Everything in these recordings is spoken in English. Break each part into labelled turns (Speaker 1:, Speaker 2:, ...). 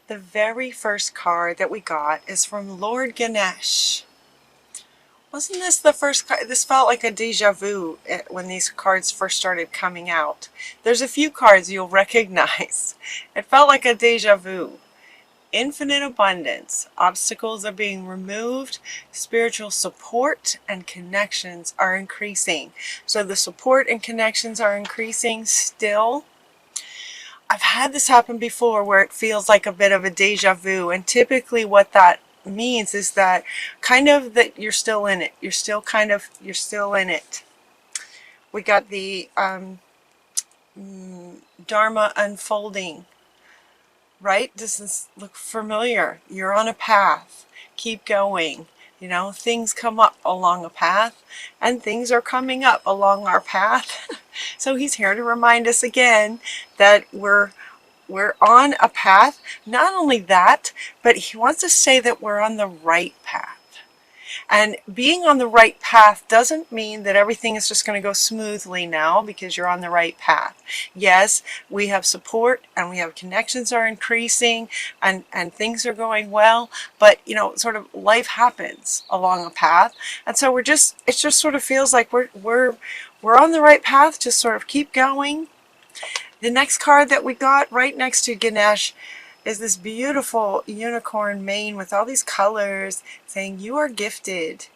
Speaker 1: The very first card that we got is from Lord Ganesh. Wasn't this the first card? This felt like a deja vu when these cards first started coming out. There's a few cards you'll recognize. It felt like a deja vu. Infinite abundance. Obstacles are being removed. Spiritual support and connections are increasing. So the support and connections are increasing still. I've had this happen before where it feels like a bit of a deja vu, and typically what that means is that kind of that you're still in it. You're still in it. We got the Dharma unfolding, right? Does this look familiar? You're on a path. Keep going. You know, things come up along a path, and things are coming up along our path. So he's here to remind us again that we're on a path. Not only that, but he wants to say that we're on the right path. And being on the right path doesn't mean that everything is just going to go smoothly now because you're on the right path. Yes, we have support and we have connections are increasing and things are going well, but you know, sort of life happens along a path. And so it just sort of feels like we're on the right path. Just sort of keep going. The next card that we got right next to Ganesh is this beautiful unicorn mane with all these colors saying you are gifted.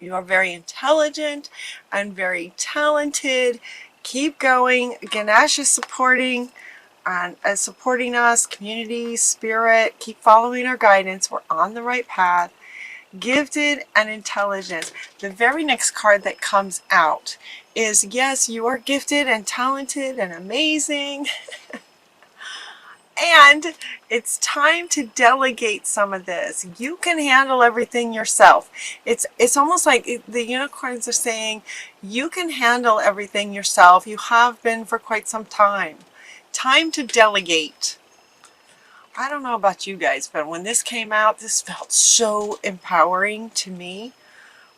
Speaker 1: You are very intelligent and very talented. Keep going. Ganesh is supporting us, community, spirit. Keep following our guidance. We're on the right path. Gifted and intelligent. The very next card that comes out is, yes, you are gifted and talented and amazing. And it's time to delegate some of this. You can handle everything yourself. It's almost like the unicorns are saying, you can handle everything yourself. You have been for quite some time. Time to delegate. I don't know about you guys, but when this came out, this felt so empowering to me.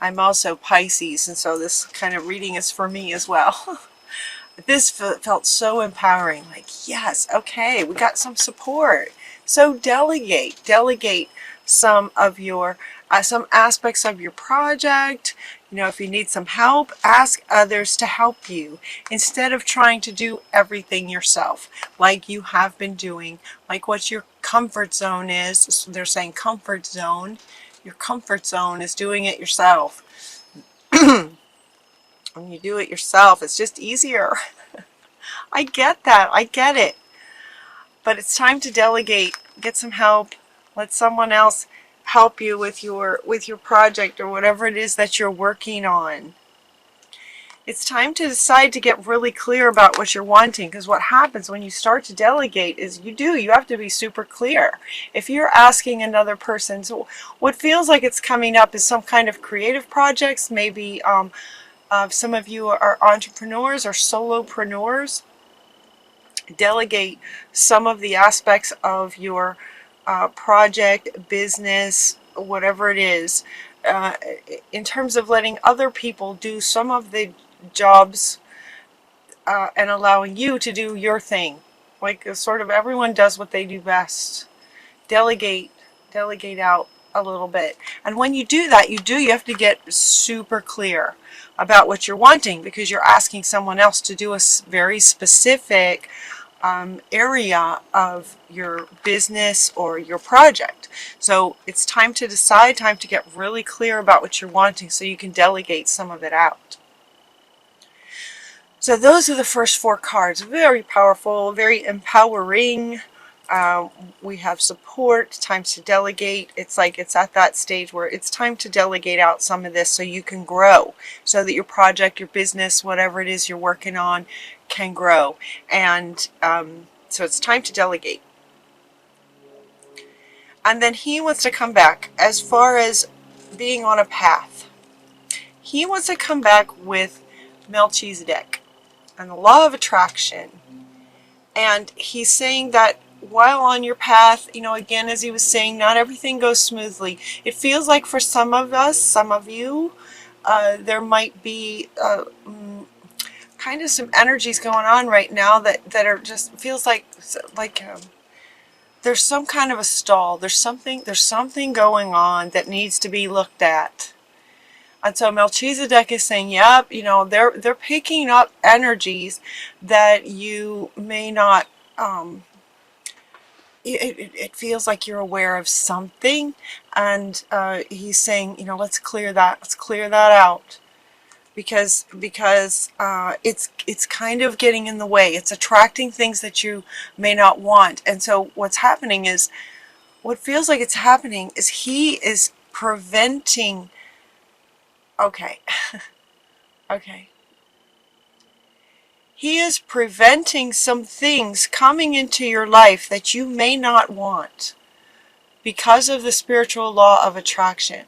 Speaker 1: I'm also Pisces, and so this kind of reading is for me as well. This felt so empowering. Like, yes, okay, we got some support. So delegate some of your, some aspects of your project. You know, if you need some help, ask others to help you instead of trying to do everything yourself, like you have been doing, like what your comfort zone is. So they're saying comfort zone. Your comfort zone is doing it yourself. When you do it yourself, it's just easier. I get that. I get it. But it's time to delegate. Get some help. Let someone else help you with your project or whatever it is that you're working on. It's time to decide to get really clear about what you're wanting, because what happens when you start to delegate is you have to be super clear. If you're asking another person, so what feels like it's coming up is some kind of creative projects. Maybe some of you are entrepreneurs or solopreneurs. Delegate some of the aspects of your project, business, whatever it is, in terms of letting other people do some of the jobs and allowing you to do your thing. Like sort of everyone does what they do best. Delegate out a little bit. And when you do that, you have to get super clear about what you're wanting, because you're asking someone else to do a very specific area of your business or your project. So it's time to decide, time to get really clear about what you're wanting so you can delegate some of it out. So those are the first four cards. Very powerful, very empowering. We have support, time to delegate. It's like it's at that stage where it's time to delegate out some of this so you can grow, so that your project, your business, whatever it is you're working on can grow. And so it's time to delegate. And then he wants to come back as far as being on a path. He wants to come back with Melchizedek and the law of attraction. And he's saying that while on your path, you know, again, as he was saying, not everything goes smoothly. It feels like for some of us, some of you, there might be kind of some energies going on right now that are just feels like there's some kind of a stall. There's something going on that needs to be looked at. And so Melchizedek is saying, yep, they're picking up energies that you may not, it feels like you're aware of something. And he's saying, let's clear that out. Because it's kind of getting in the way. It's attracting things that you may not want. And so what feels like it's happening is he is preventing, okay, okay. He is preventing some things coming into your life that you may not want because of the spiritual law of attraction.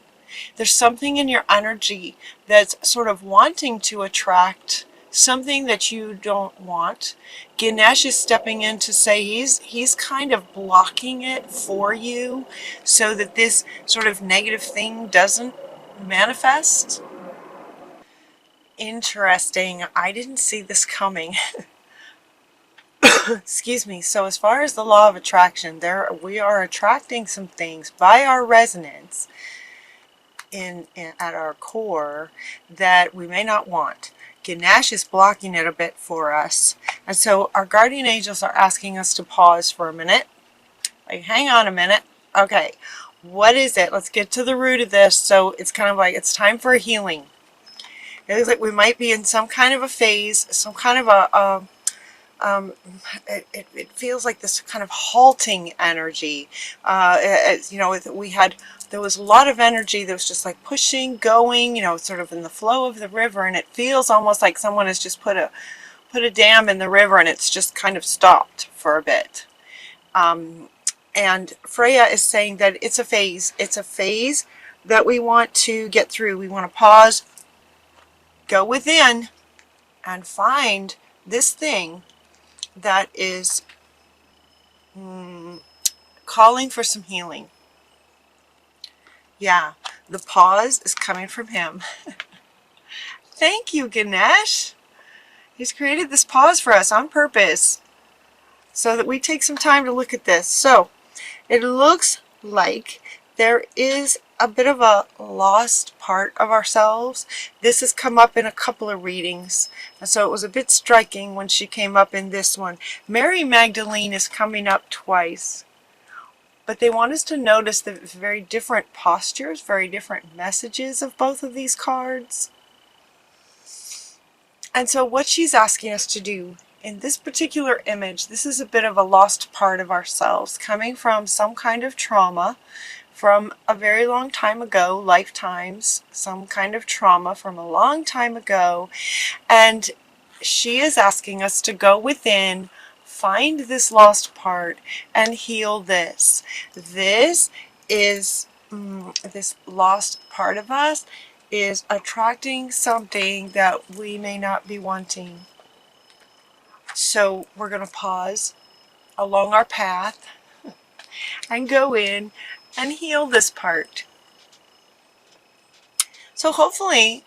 Speaker 1: There's something in your energy that's sort of wanting to attract something that you don't want. Ganesh is stepping in to say he's kind of blocking it for you so that this sort of negative thing doesn't manifest. Interesting. I didn't see this coming. Excuse me. So as far as the law of attraction, we are attracting some things by our resonance at our core that we may not want. Ganesh is blocking it a bit for us. And so our guardian angels are asking us to pause for a minute. Like, hang on a minute. Okay, what is it? Let's get to the root of this. So it's kind of like it's time for a healing. It looks like we might be in some kind of a phase, some kind of it feels like this kind of halting energy. There was a lot of energy that was just like pushing, going, sort of in the flow of the river, and it feels almost like someone has just put a dam in the river and it's just kind of stopped for a bit. And Freya is saying that it's a phase. It's a phase that we want to get through. We want to pause, go within, and find this thing that is calling for some healing. Yeah, the pause is coming from him. Thank you, Ganesh. He's created this pause for us on purpose so that we take some time to look at this. So it looks like there is a bit of a lost part of ourselves. This has come up in a couple of readings, and so it was a bit striking when she came up in this one. Mary Magdalene is coming up twice, but they want us to notice the very different postures, very different messages of both of these cards. And so what she's asking us to do in this particular image, this is a bit of a lost part of ourselves coming from some kind of trauma from a very long time ago, lifetimes, some kind of trauma from a long time ago. And she is asking us to go within, find this lost part, and heal this. This is, this lost part of us is attracting something that we may not be wanting. So we're going to pause along our path and go in and heal this part. So hopefully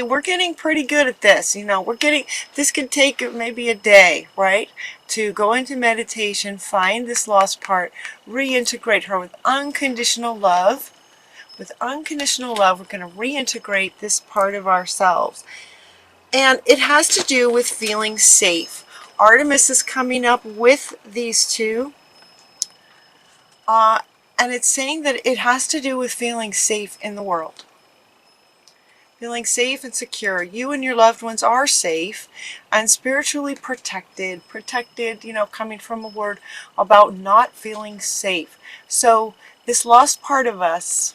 Speaker 1: we're getting pretty good at this. This could take maybe a day, right? To go into meditation, find this lost part, reintegrate her with unconditional love. With unconditional love, we're going to reintegrate this part of ourselves. And it has to do with feeling safe. Artemis is coming up with these two. And it's saying that it has to do with feeling safe in the world. Feeling safe and secure. You and your loved ones are safe and spiritually protected. Protected, coming from a word about not feeling safe. So this lost part of us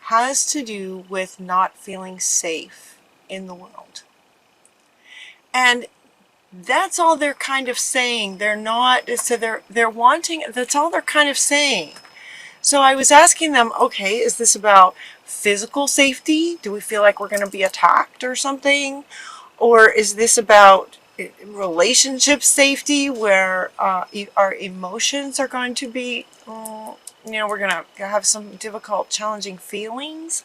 Speaker 1: has to do with not feeling safe in the world. And that's all they're kind of saying. They're not, so they're wanting, that's all they're kind of saying. So I was asking them, okay, is this about physical safety? Do we feel like we're going to be attacked or something? Or is this about relationship safety where our emotions are going to be, we're going to have some difficult, challenging feelings?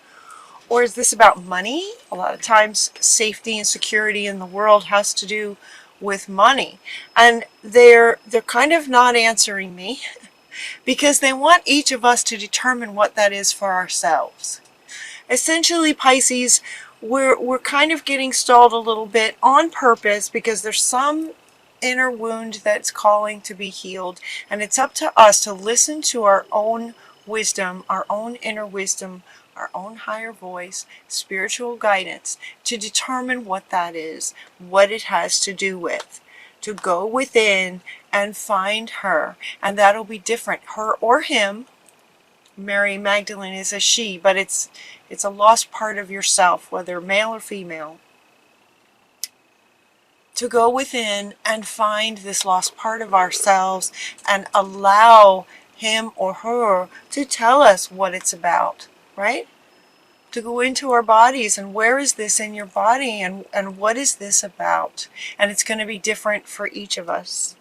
Speaker 1: Or is this about money? A lot of times safety and security in the world has to do with money. And they're kind of not answering me. because they want each of us to determine what that is for ourselves. Essentially, Pisces, we're kind of getting stalled a little bit on purpose because there's some inner wound that's calling to be healed, and it's up to us to listen to our own wisdom, our own inner wisdom, our own higher voice, spiritual guidance, to determine what that is, what it has to do with, to go within and find her. And that'll be different, her or him. Mary Magdalene is a she, but it's a lost part of yourself, whether male or female. To go within and find this lost part of ourselves and allow him or her to tell us what it's about, right? To go into our bodies and where is this in your body, and what is this about? And it's going to be different for each of us.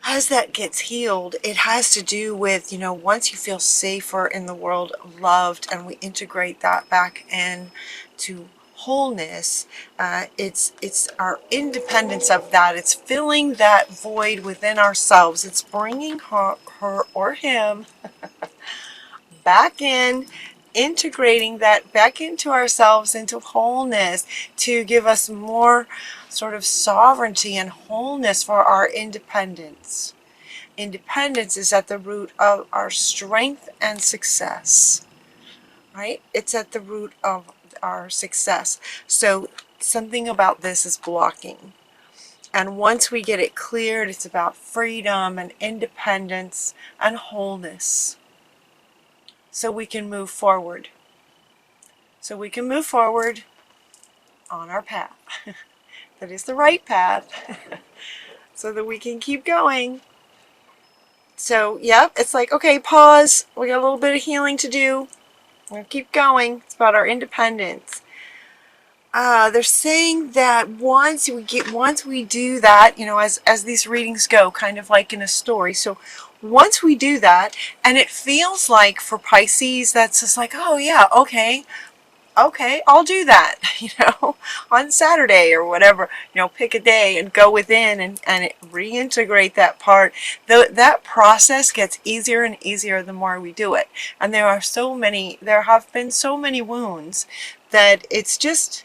Speaker 1: As that gets healed, it has to do with, once you feel safer in the world, loved, and we integrate that back in to wholeness, it's our independence of that. It's filling that void within ourselves. It's bringing her or him back in, integrating that back into ourselves, into wholeness, to give us more sort of sovereignty and wholeness for our independence. Independence is at the root of our strength and success, right? It's at the root of our success. So something about this is blocking. And once we get it cleared, it's about freedom and independence and wholeness. So we can move forward. So we can move forward on our path. That is the right path. So that we can keep going. So, yep, it's like, okay, pause. We got a little bit of healing to do. We're going to keep going. It's about our independence. They're saying that once we do that, as these readings go, kind of like in a story. So once we do that, and it feels like for Pisces, that's just like, oh yeah, okay, I'll do that, on Saturday or whatever, pick a day and go within and reintegrate that part. That process gets easier and easier the more we do it. And there have been so many wounds that it's just,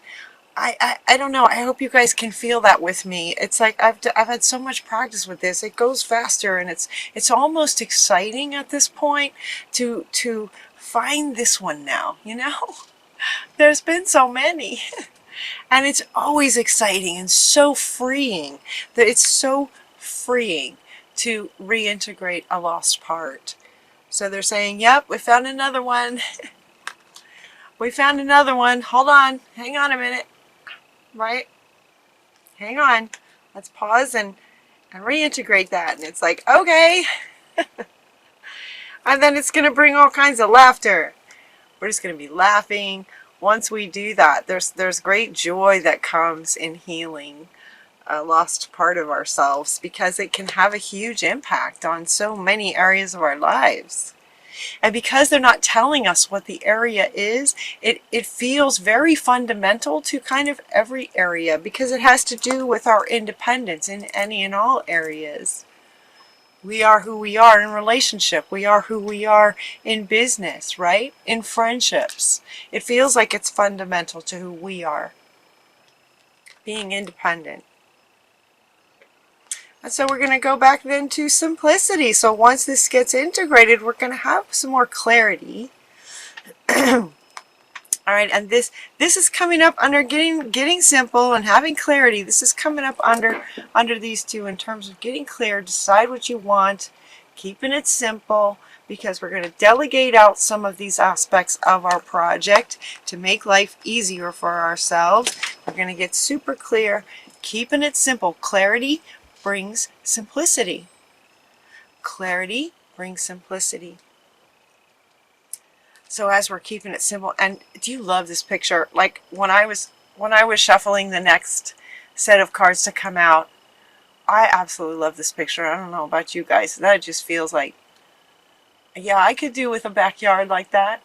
Speaker 1: I don't know. I hope you guys can feel that with me. It's like I've had so much practice with this. It goes faster, and it's almost exciting at this point to find this one now. There's been so many, and it's always exciting and so freeing. That it's so freeing to reintegrate a lost part. So they're saying, "Yep, we found another one. We found another one. Hold on, hang on a minute." Right? Hang on. Let's pause and reintegrate that. And it's like, okay. And then it's going to bring all kinds of laughter. We're just going to be laughing. Once we do that, there's great joy that comes in healing a lost part of ourselves, because it can have a huge impact on so many areas of our lives. And because they're not telling us what the area is, it feels very fundamental to kind of every area, because it has to do with our independence in any and all areas. We are who we are in relationship. We are who we are in business, right? In friendships. It feels like it's fundamental to who we are. Being independent. And so we're going to go back then to simplicity. So once this gets integrated, we're going to have some more clarity. All right, and this is coming up under getting simple and having clarity. This is coming up under these two in terms of getting clear, decide what you want, keeping it simple, because we're going to delegate out some of these aspects of our project to make life easier for ourselves. We're going to get super clear, keeping it simple. Clarity brings simplicity. Clarity brings simplicity. So as we're keeping it simple, and do you love this picture? Like when I was shuffling the next set of cards to come out, I absolutely love this picture. I don't know about you guys. That just feels like, yeah, I could do with a backyard like that.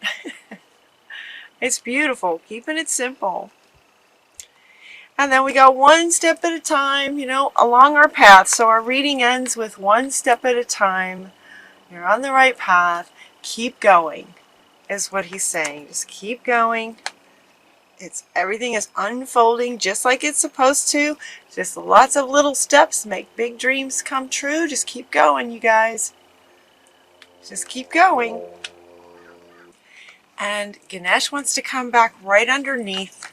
Speaker 1: It's beautiful. Keeping it simple. And then we go one step at a time, you know, along our path. So our reading ends with one step at a time. You're on the right path. Keep going, is what he's saying. Just keep going. Everything is unfolding just like it's supposed to. Just lots of little steps make big dreams come true. Just keep going, you guys. Just keep going. And Ganesh wants to come back right underneath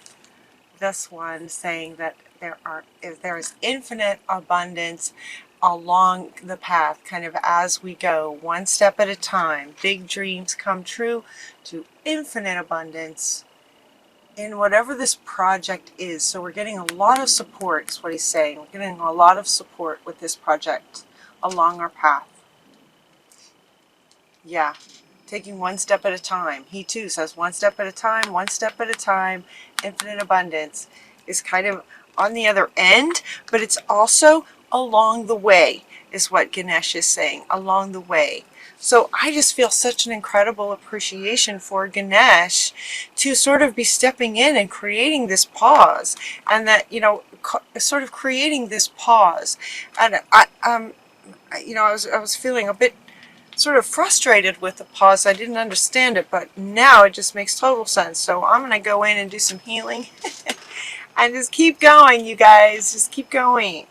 Speaker 1: this one, saying that there is infinite abundance along the path, kind of as we go, one step at a time. Big dreams come true to infinite abundance in whatever this project is. So we're getting a lot of support, is what he's saying. We're getting a lot of support with this project along our path. Yeah, taking one step at a time. He too says one step at a time, one step at a time. Infinite abundance is kind of on the other end, but it's also along the way, is what Ganesh is saying, along the way. So I just feel such an incredible appreciation for Ganesh to sort of be stepping in and creating this pause, and that, you know, sort of creating this pause. And I was feeling a bit sort of frustrated with the pause. I didn't understand it, but now it just makes total sense. So I'm going to go in and do some healing and just keep going, you guys. Just keep going.